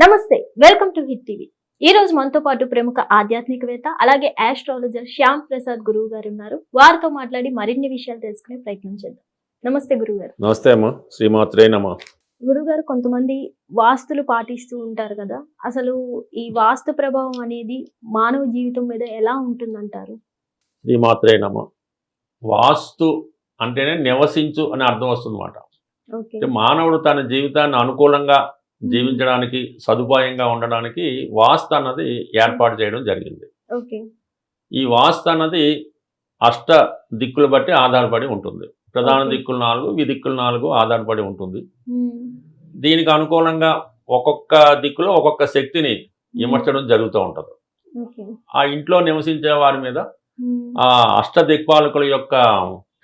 నమస్తే, welcome to hit TV. ఈ రోజు మనతో పాటు ప్రముఖ ఆధ్యాత్మికవేత్త అలాగే ఆస్ట్రాలజర్ శ్యామ్ ప్రసాద్ గురువు గారు ఉన్నారు. వారితో మాట్లాడి మరిన్ని విషయాలు తెలుసుకునే ప్రయత్నం చేద్దాం. నమస్తే గురుగారు. నమస్తే అమ్మా, శ్రీమాత్రే నమః. గురుగారు, కొంతమంది వాస్తులు పాటిస్తూ ఉంటారు కదా, అసలు ఈ వాస్తు ప్రభావం అనేది మానవ జీవితం మీద ఎలా ఉంటుందంటారు? శ్రీమాత్రే నమః. వాస్తు అంటేనే నివసించు అని అర్థం వస్తుందన్నమాట. ఓకే. అంటే మానవుడు తన జీవితాన్ని అనుకూలంగా జీవించడానికి, సదుపాయంగా ఉండడానికి వాస్తు అన్నది ఏర్పాటు చేయడం జరిగింది. ఓకే. ఈ వాస్తు అన్నది అష్ట దిక్కులు బట్టి ఆధారపడి ఉంటుంది. ప్రధాన ఓకే. దిక్కులు 4, విదిక్కులు 4 ఆధారపడి ఉంటుంది. మ్మ్. దీనికి అనుకూలంగా ఒక్కొక్క దిక్కులో ఒక్కొక్క శక్తిని ఇమర్చడం జరుగుతూ ఉంటుంది. ఓకే. ఆ ఇంట్లో నివసించే వారి మీద మ్మ్. ఆ అష్ట దిక్పాలకుల యొక్క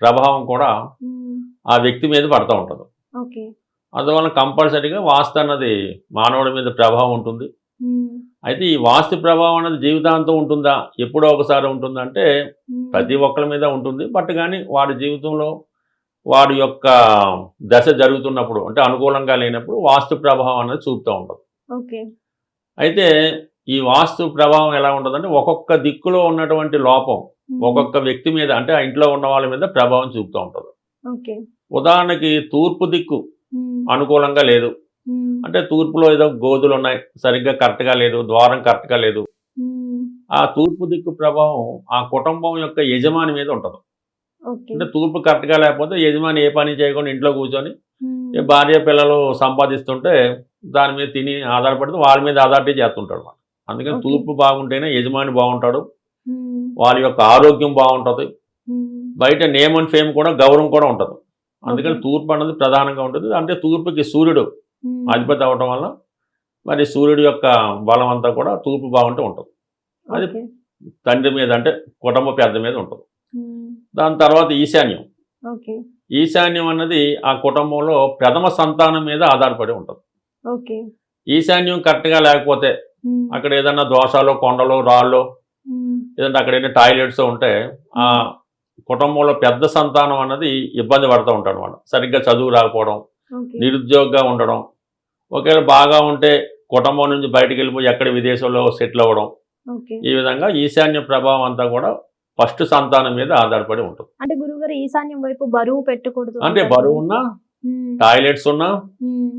ప్రభావం కూడా మ్మ్. ఆ వ్యక్తి మీద పడుతూ ఉంటుంది. ఓకే. అందువల్ల కంపల్సరీగా వాస్తు అన్నది మానవుడి మీద ప్రభావం ఉంటుంది. మ్మ్. అయితే ఈ వాస్తు ప్రభావం అనేది జీవితాంతం ఉంటుందా, ఎప్పుడో ఒకసారి ఉంటుందంటే మ్మ్. ప్రతి ఒక్కరి మీద ఉంటుంది. బట్ కానీ వాడి జీవితంలో వాడి యొక్క దశ జరుగుతున్నప్పుడు, అంటే అనుకూలంగా లేనప్పుడు వాస్తు ప్రభావం అనేది చూపుతూ ఉంటుంది. ఓకే. అయితే ఈ వాస్తు ప్రభావం ఎలా ఉంటుందంటే ఒక్కొక్క దిక్కులో ఉన్నటువంటి లోపం మ్మ్. ఒక్కొక్క వ్యక్తి మీద, అంటే ఆ ఇంట్లో ఉన్న వాళ్ళ మీద ప్రభావం చూపుతూ ఉంటుంది. ఓకే. ఉదాహరణకి తూర్పు దిక్కు మ్మ్. అనుకూలంగా లేదు మ్మ్. అంటే తూర్పులో ఏదో గోధులు ఉన్నాయి, సరిగ్గా కరెక్ట్గా లేదు, ద్వారం కరెక్ట్గా లేదు. మ్మ్. ఆ తూర్పు దిక్కు ప్రభావం ఆ కుటుంబం యొక్క యజమాని మీద ఉంటుంది. ఓకే. అంటే తూర్పు కరెక్ట్గా లేకపోతే యజమాని ఏ పని చేయకుండా ఇంట్లో కూర్చొని మ్మ్. ఏ భార్య పిల్లలు సంపాదిస్తుంటే దాని మీద తిని ఆధారపడితే వాళ్ళ మీద ఆధారిటీ చేస్తుంటాడు అన్నమాట. అందుకని ఓకే. తూర్పు బాగుంటేనే యజమాని బాగుంటాడు, మ్మ్. వాళ్ళ యొక్క ఆరోగ్యం బాగుంటుంది, మ్మ్. బయట నేమ్ అండ్ ఫేమ్ కూడా, గౌరవం కూడా ఉంటుంది. అందుకని ఓకే. తూర్పు అన్నది ప్రధానంగా ఉంటుంది. అంటే తూర్పుకి సూర్యుడు మ్మ్. అధిపతి అవటం వల్ల మరి సూర్యుడి యొక్క బలం అంతా కూడా తూర్పు బాగుంటే ఉంటుంది. అది ఓకే. తండ్రి మీద, అంటే కుటుంబ పెద్ద మీద ఉంటుంది. మ్మ్. దాని తర్వాత ఈశాన్యం. ఓకే. ఈశాన్యం అన్నది ఆ కుటుంబంలో ప్రథమ సంతానం మీద ఆధారపడి ఉంటుంది. ఓకే. ఈశాన్యం కరెక్ట్గా లేకపోతే మ్మ్. అక్కడ ఏదన్నా దోషాలు, కొండలు, రాళ్ళు, మ్మ్. లేదంటే అక్కడ ఏదైనా టాయిలెట్స్ ఉంటే ఆ కుటుంబంలో పెద్ద సంతానం అన్నది ఇబ్బంది పడుతూ ఉంటాడు అన్నమాట. సరిగ్గా చదువు రాకపోవడం, ఓకే. నిరుద్యోగంగా ఉండడం, ఒకవేళ బాగా ఉంటే కుటుంబం నుంచి బయటకు వెళ్ళిపోయి ఎక్కడ విదేశంలో సెటిల్ అవ్వడం. ఓకే. ఈ విధంగా ఈశాన్య ప్రభావం అంతా కూడా ఫస్ట్ సంతానం మీద ఆధారపడి ఉంటుంది. అంటే గురువుగారు, ఈశాన్యం వైపు బరువు పెట్టకూడదు అంటే అంటారు బరువు కదా? ఉన్నా, మ్మ్. టాయిలెట్స్ ఉన్నా, మ్మ్.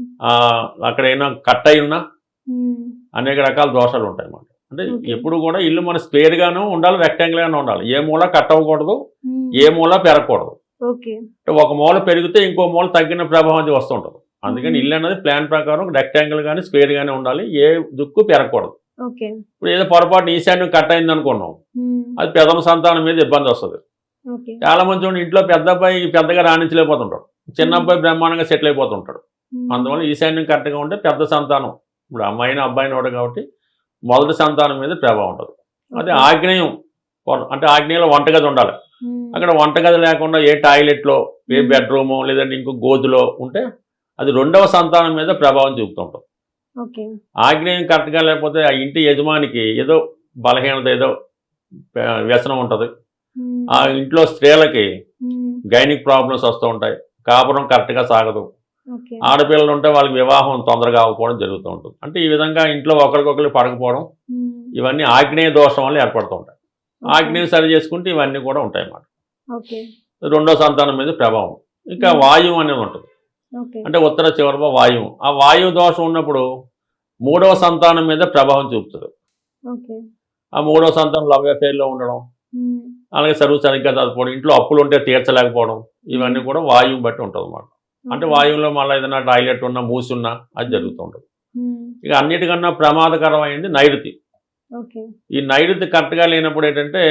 అక్కడ ఏమైనా కట్ అయి ఉన్నా మ్మ్. అనేక రకాల దోషాలు ఉంటాయి అన్నమాట. అంటే ఓకే. ఎప్పుడు కూడా ఇల్లు మన స్క్వేర్గాను ఉండాలి, రెక్టాంగిల్గానే ఉండాలి. ఏ మూల కట్ అవ్వకూడదు, మ్మ్. ఏ మూల పెరగకూడదు. ఓకే. అంటే ఒక మూల పెరిగితే ఇంకో మూల తగ్గిన ప్రభావం అది వస్తూ ఉంటుంది. అందుకని మ్మ్. ఇల్లు అనేది ప్లాన్ ప్రకారం రెక్టాంగిల్ కానీ స్క్వేర్ గానే ఉండాలి, ఏ దిక్కు పెరగకూడదు. ఓకే. ఇప్పుడు ఏదో పొరపాటు ఈశాన్యం కట్ అయింది అనుకున్నాం, మ్మ్. అది ప్రథమ సంతానం మీద ఇబ్బంది వస్తుంది. ఓకే. చాలా మంది చూడండి, ఇంట్లో పెద్ద అబ్బాయి పెద్దగా రాణించలేకపోతుంటాడు, చిన్న మ్మ్. అబ్బాయి బ్రహ్మాండంగా సెటిల్ అయిపోతుంటాడు. మ్మ్. అందువల్ల ఈశాన్యం కరెక్ట్గా ఉంటే పెద్ద సంతానం, ఇప్పుడు అమ్మాయిని అబ్బాయిని కూడా కాబట్టి మొదటి సంతానం మీద ప్రభావం ఉంటుంది. అదే ఓకే. ఆగ్నేయం, అంటే ఆగ్నేయంలో వంటగది ఉండాలి. మ్మ్. అక్కడ వంటగది లేకుండా ఏ టాయిలెట్లో, ఏ మ్మ్. బెడ్రూమో, లేదంటే ఇంకో గోతులో ఉంటే అది రెండవ సంతానం మీద ప్రభావం చూపుతుంటాం. ఓకే. ఆగ్నేయం కరెక్ట్గా లేకపోతే ఆ ఇంటి యజమానికి ఏదో బలహీనత, ఏదో వ్యసనం ఉంటుంది. మ్మ్. ఆ ఇంట్లో స్త్రీలకి మ్మ్. గైనిక్ ప్రాబ్లమ్స్ వస్తూ ఉంటాయి, కాపురం కరెక్ట్గా సాగదు. ఓకే. ఆడపిల్లలు ఉంటే వాళ్ళకి వివాహం తొందరగా అవ్వకపోవడం జరుగుతూ ఉంటుంది. అంటే ఈ విధంగా ఇంట్లో ఒకరికొకరు పడకపోవడం, మ్మ్. ఇవన్నీ ఆగ్నేయ దోషం వల్ల ఏర్పడుతూ ఉంటాయి. ఓకే. ఆగ్నేయం సరి చేసుకుంటే ఇవన్నీ కూడా ఉంటాయి అన్నమాట. ఓకే. రెండో సంతానం మీద ప్రభావం. ఇంకా మ్మ్. వాయువు అనేది ఉంటుంది. ఓకే. అంటే ఉత్తర చివరిలో వాయువు, ఆ వాయువు దోషం ఉన్నప్పుడు మూడవ సంతానం మీద ప్రభావం చూపుతుంది. ఓకే. ఆ మూడవ సంతానం లవ్ అఫేర్లో ఉండడం, మ్మ్. అలాగే చదువు సరిగ్గా చదువుకోవడం, ఇంట్లో అప్పులు ఉంటే తీర్చలేకపోవడం, ఇవన్నీ కూడా వాయువు బట్టి ఉంటుంది అన్నమాట. అంటే ఓకే. వాయువులో మళ్ళీ ఏదైనా టాయిలెట్ ఉన్నా, మూసి ఉన్నా అది జరుగుతూ ఉంటుంది. మ్మ్. ఇక అన్నిటికన్నా ప్రమాదకరమైంది నైరుతి. ఓకే. ఈ నైరుతి కరెక్ట్గా లేనప్పుడు ఏంటంటే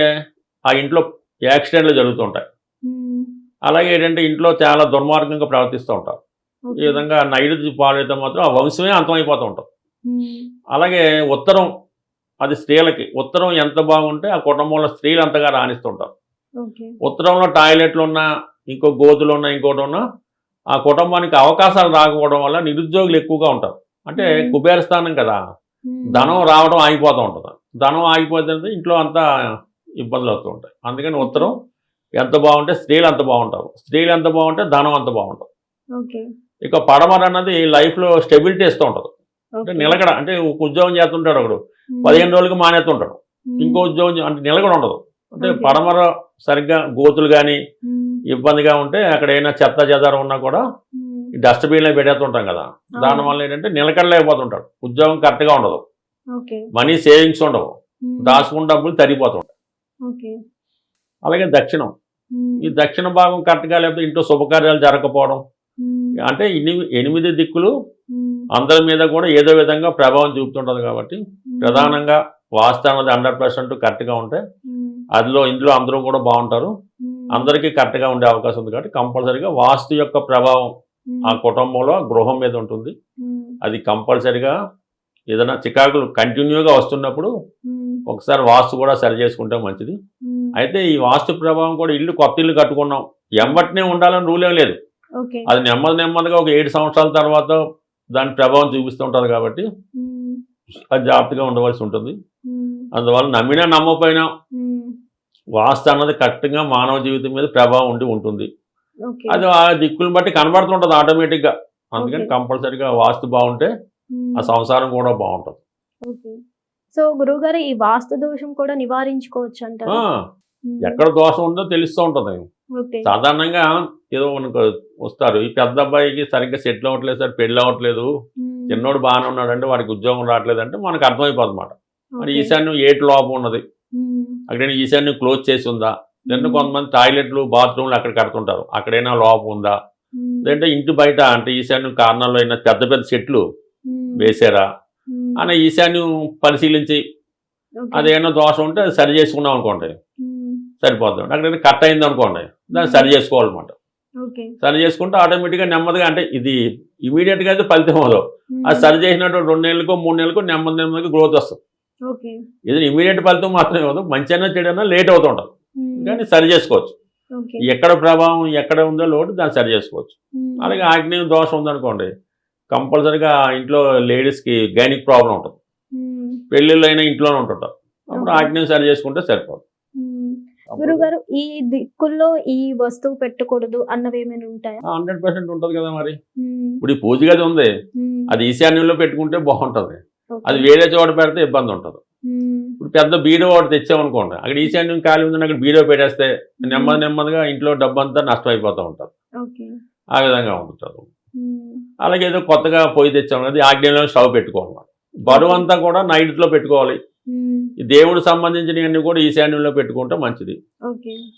ఆ ఇంట్లో యాక్సిడెంట్లు జరుగుతూ ఉంటాయి. మ్మ్. అలాగే ఏంటంటే ఇంట్లో చాలా దుర్మార్గంగా ప్రవర్తిస్తూ ఉంటారు. ఈ ఓకే. విధంగా నైరుతి పాలైతే మాత్రం ఆ వంశమే అంతమైపోతూ ఉంటుంది. మ్మ్. అలాగే ఉత్తరం, అది స్త్రీలకి ఉత్తరం ఎంత బాగుంటే ఆ కుటుంబంలో స్త్రీలు అంతగా రాణిస్తుంటారు. ఓకే. ఉత్తరంలో టాయిలెట్లు ఉన్నా, ఇంకో గోతులు ఉన్నా, ఇంకోటి ఉన్నా ఆ కుటుంబానికి అవకాశాలు రాకపోవడం వల్ల నిరుద్యోగులు ఎక్కువగా ఉంటారు. అంటే మ్మ్. కుబేర స్థానం కదా, మ్మ్. ధనం రావడం ఆగిపోతూ ఉంటుంది. ధనం ఆగిపోతే ఇంట్లో అంతా ఇబ్బందులు వస్తూ ఉంటాయి. అందుకని ఓకే. ఉత్తరం ఎంత బాగుంటే స్త్రీలు అంత బాగుంటారు, స్త్రీలు ఎంత బాగుంటే ధనం అంత బాగుంటుంది. ఓకే. ఇక పడమర అన్నది లైఫ్లో స్టెబిలిటీ ఇస్తూ ఉంటుంది. అంటే నిలకడ అంటే ఒక ఉద్యోగం చేస్తుంటాడు ఒకడు 15 రోజులకి మానేస్తుంటాడు, ఇంకో ఉద్యోగం అంటే నిలకడ ఉండదు. అంటే పడమర సరిగ్గా గోతులు కానీ ఇబ్బందిగా ఉంటే అక్కడ ఏమైనా చెత్త చెదారం ఉన్నా కూడా డస్ట్బిన్లో పెట్టేస్తుంటాం కదా, దానివల్ల ఏంటంటే నిలకడలేకపోతుంటాడు, ఉద్యోగం కరెక్ట్గా ఉండదు, మనీ సేవింగ్స్ ఉండవు, దాచుకున్న డబ్బులు తరిగిపోతుంటాయి. అలాగే దక్షిణం, ఈ దక్షిణ భాగం కరెక్ట్గా లేకపోతే ఇంట్లో శుభకార్యాలు జరగకపోవడం, అంటే 8 దిక్కులు అందరి మీద కూడా ఏదో విధంగా ప్రభావం చూపుతుంటుంది. కాబట్టి ప్రధానంగా వాస్తు అన్నది 100% కరెక్ట్గా ఉంటే ఇందులో అందరూ కూడా బాగుంటారు, అందరికీ కరెక్ట్గా ఉండే అవకాశం ఉంది. కాబట్టి కంపల్సరీగా వాస్తు యొక్క ప్రభావం ఆ కుటుంబంలో గృహం మీద ఉంటుంది. అది కంపల్సరీగా ఏదైనా చికాకులు కంటిన్యూగా వస్తున్నప్పుడు ఒకసారి వాస్తు కూడా సరి చేసుకుంటే మంచిది. అయితే ఈ వాస్తు ప్రభావం కూడా కొత్త ఇల్లు కట్టుకున్నాం ఎంబటినే ఉండాలని రూల్ ఏం లేదు. అది నెమ్మదిగా ఒక 7 సంవత్సరాల తర్వాత దాని ప్రభావం చూపిస్తుంటారు. కాబట్టి అది జాగ్రత్తగా ఉండవలసి ఉంటుంది. అందువల్ల నమ్మినా నమ్మకపోయినా వాస్తు అన్నది కరెక్ట్గా మానవ జీవితం మీద ప్రభావం ఉంటుంది. అది ఆ దిక్కులను బట్టి కనబడుతుంటుంది ఆటోమేటిక్గా. అందుకని కంపల్సరీగా వాస్తు బాగుంటే ఆ సంసారం కూడా బాగుంటుంది. సో గురువు గారు, ఈ వాస్తు దోషం కూడా నివారించుకోవచ్చు అంటారు? ఎక్కడ దోషం ఉందో తెలుస్తూ ఉంటుంది. సాధారణంగా ఏదో మనకు వస్తారు, ఈ పెద్ద అబ్బాయికి సరిగ్గా సెటిల్ అవ్వట్లేదు సార్, పెళ్ళి అవ్వట్లేదు, చిన్నోడు బాగానే ఉన్నాడు అంటే వాడికి ఉద్యోగం రావట్లేదు అంటే మనకు అర్థమైపోతుంది అన్నమాట. మరి ఈశాన్యం ఏటి లోపం ఉన్నది, అక్కడైనా ఈశాన్యం క్లోజ్ చేసి ఉందా, లేదంటే కొంతమంది టాయిలెట్లు బాత్రూమ్లు అక్కడ కడుతుంటారు, అక్కడైనా లోపం ఉందా, లేదంటే ఇంటి బయట అంటే ఈశాన్యం కారణాల్లో అయినా పెద్ద చెట్లు వేసారా అని ఈశాన్యం పరిశీలించి అదేమైనా దోషం ఉంటే అది సరి చేసుకున్నాం అనుకోండి సరిపోతుంది. అక్కడైనా కట్ అయింది అనుకోండి దాన్ని సరి చేసుకోవాలన్నమాట. సరి చేసుకుంటే ఆటోమేటిక్గా నెమ్మదిగా, అంటే ఇది ఇమీడియట్గా అయితే ఫలితం అవ్వదు, అది సరి చేసినట్టు 2 నెలలకో 3 నెలలకో నెమ్మదిగా గ్రోత్ వస్తుంది. ఇది ఇమీడియట్ ఫలితం మాత్రమే అవ్వదు, మంచి అయినా చెడైనా లేట్ అవుతూ ఉంటుంది, కానీ సరి చేసుకోవచ్చు. ఎక్కడ ప్రభావం ఎక్కడ ఉందో లోటు దాన్ని సరి చేసుకోవచ్చు. అలాగే ఆగ్నేయం దోషం ఉందనుకోండి కంపల్సరీగా ఇంట్లో లేడీస్కి గైనిక్ ప్రాబ్లం ఉంటుంది, పెళ్ళిళ్ళు అయినా ఇంట్లోనే ఉంటుంటారు, అప్పుడు ఆగ్నేయం సరి చేసుకుంటే సరిపోదు. గురుగారు, ఈ దిక్కుల్లో ఈ వస్తువు పెట్టకూడదు అన్నవి ఏమైనా ఉంటాయా? 100% ఉంటుంది కదా. మరి ఇప్పుడు ఈ పూజ గది ఉంది, అది ఈశాన్యంలో పెట్టుకుంటే బాగుంటుంది, అది వేరే చోట పెడితే ఇబ్బంది ఉంటుంది. ఇప్పుడు పెద్ద బీడో ఒకటి తెచ్చామనుకోండి, అక్కడ ఈశాన్యం ఖాళీ ఉందని అక్కడ బీడో పెట్టేస్తే నెమ్మదిగా ఇంట్లో డబ్బు అంతా నష్టం అయిపోతూ ఉంటుంది, ఆ విధంగా ఉంటుంది. అలాగే ఏదో కొత్తగా పొయ్యి తెచ్చాము, అది ఆగ్నేయంలో స్టవ్ పెట్టుకోవాలి, బరువు అంతా కూడా నైట్లో పెట్టుకోవాలి. ఈ దేవుడికి సంబంధించినవన్నీ కూడా ఈశాన్యంలో పెట్టుకుంటే మంచిది.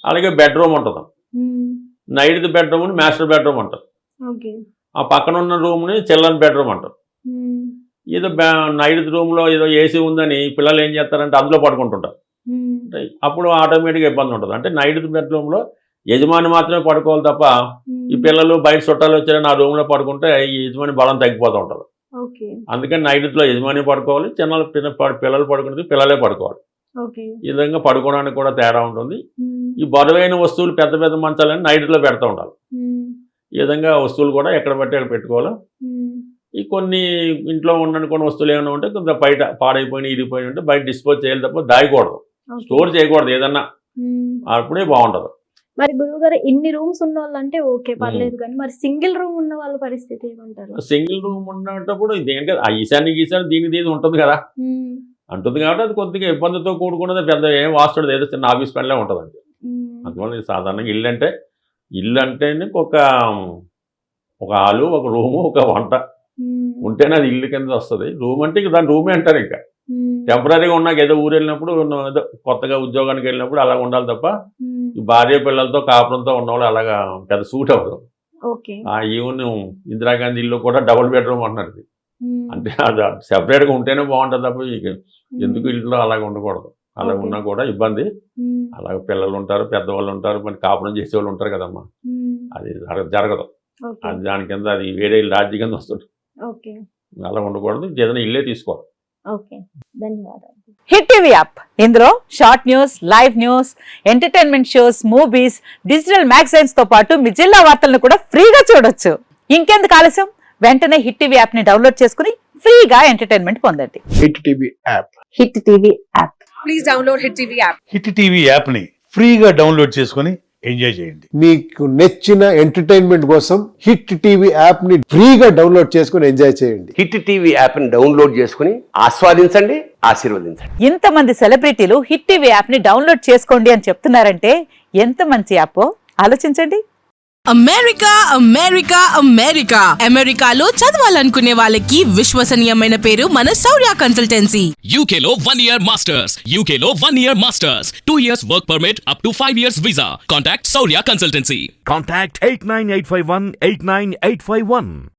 అలాగే బెడ్రూమ్ ఉంటుంది, నైట్ బెడ్రూమ్ మాస్టర్ బెడ్రూమ్ అంటారు, ఆ పక్కన ఉన్న రూమ్ని చిల్డ్రన్ బెడ్రూమ్ అంటారు. ఏదో నైట్ రూమ్లో ఏదో ఏసీ ఉందని పిల్లలు ఏం చేస్తారంటే అందులో పడుకుంటుంటారు, అప్పుడు ఆటోమేటిక్గా ఇబ్బంది ఉంటుంది. అంటే నైట్ బెడ్రూమ్లో యజమాని మాత్రమే పడుకోవాలి తప్ప ఈ పిల్లలు బయట చుట్టాలు వచ్చారని ఆ రూమ్లో పడుకుంటే ఈ యజమాని బలం తగ్గిపోతూ ఉంటుంది. అందుకని నైట్లో యజమాని పడుకోవాలి, పిల్లలు పడుకుంటే పిల్లలే పడుకోవాలి. ఈ విధంగా పడుకోవడానికి కూడా తేడా ఉంటుంది. ఈ బరువైన వస్తువులు పెద్ద మంచాలని నైట్లో పెడతా ఉండాలి. ఈ విధంగా వస్తువులు కూడా ఎక్కడ పట్టి అక్కడ పెట్టుకోవాలి. ఈ కొన్ని ఇంట్లో కొన్ని వస్తువులు ఏమైనా ఉంటే కొంత బయట పాడైపోయినాయి ఇరిగిపోయి ఉంటే బయట డిస్పోజ్ చేయాలి తప్ప దాయకూడదు, స్టోర్ చేయకూడదు, ఏదన్నా అప్పుడే బాగుంటుంది. మరి గురువు గారు, ఇన్ని రూమ్స్ ఉన్న వాళ్ళు అంటే ఓకే పర్లేదు, కానీ మరి సింగిల్ రూమ్ ఉన్న వాళ్ళ పరిస్థితి ఏమంటారు? సింగిల్ రూమ్ ఉన్నప్పుడు దేనికి ఆ ఈశాన్య దీని ఉంటుంది కదా అంటుంది, కాబట్టి అది కొద్దిగా ఇబ్బందితో కూడుకున్నది, పెద్ద ఏం వాస్తుడు ఏదో చిన్న ఆఫీస్ పనిలే ఉంటుంది అండి. అందువల్ల సాధారణంగా ఇల్లు అంటేనే ఒక హాలు, ఒక రూము, ఒక వంట ఉంటేనే అది ఇల్లు కింద వస్తుంది. రూమ్ అంటే దాని రూమే అంటారు. ఇంకా టెంపరీగా ఉన్నాక ఏదో ఊరు వెళ్ళినప్పుడు ఏదో కొత్తగా ఉద్యోగానికి వెళ్ళినప్పుడు అలా ఉండాలి తప్ప ఈ భార్య పిల్లలతో కాపురంతో ఉన్నవాళ్ళు అలాగా పెద్ద సూట్ అవ్వదు. ఈవెన్ ఇందిరాగాంధీ ఇల్లు కూడా డబుల్ బెడ్రూమ్ అంటున్నారు, అంటే అది సెపరేట్గా ఉంటేనే బాగుంటుంది తప్ప ఎందుకు ఇంట్లో అలాగ ఉండకూడదు. అలా ఉన్నా కూడా ఇబ్బంది. అలాగే పిల్లలు ఉంటారు, పెద్దవాళ్ళు ఉంటారు, మరి కాపురం చేసే వాళ్ళు ఉంటారు కదమ్మా, అది జరగదు. అది దాని కింద అది వేరే రాజ్యం కింద వస్తుంది, అలా ఉండకూడదు. ఏదైనా ఇల్లే తీసుకోవాలి. హిట్ టీవీ యాప్, ఇందులో short news, live news, entertainment shows, movies, digital magazines తో పాటు మీ జిల్లా వార్తలను కూడా ఫ్రీగా చూడొచ్చు. ఇంకెందుకు ఆలస్యం, వెంటనే హిట్ టీవీ యాప్ ని డౌన్లోడ్ చేసుకుని ఫ్రీగా ఎంటర్టైన్మెంట్ పొందండి. Hit TV app, hit TV app, please download hit TV app. Hit TV app ని ఫ్రీగా డౌన్లోడ్ చేసుకుని ఎంజాయ్ చేయండి. మీకు నచ్చిన ఎంటర్టైన్మెంట్ కోసం హిట్ టీవీ యాప్ ని ఫ్రీగా డౌన్లోడ్ చేసుకుని ఎంజాయ్ చేయండి. హిట్ టీవీ యాప్ని డౌన్లోడ్ చేసుకుని ఆస్వాదించండి, ఆశీర్వదించండి. ఇంతమంది సెలబ్రిటీలు హిట్ టీవీ యాప్ ని డౌన్లోడ్ చేసుకోండి అని చెప్తున్నారంటే ఎంత మంచి యాప్ ఆలోచించండి. అమెరికా అమెరికా అమెరికా అమెరికాలో చదవాలనుకునే వాళ్ళకి విశ్వసనీయమైన పేరు మన శౌర్య consultancy. UK Law 1 Year Masters. UK Law 1 Year Masters. 2 years work permit up to 5 years visa. Contact Saurya Consultancy. Contact 89851 89851.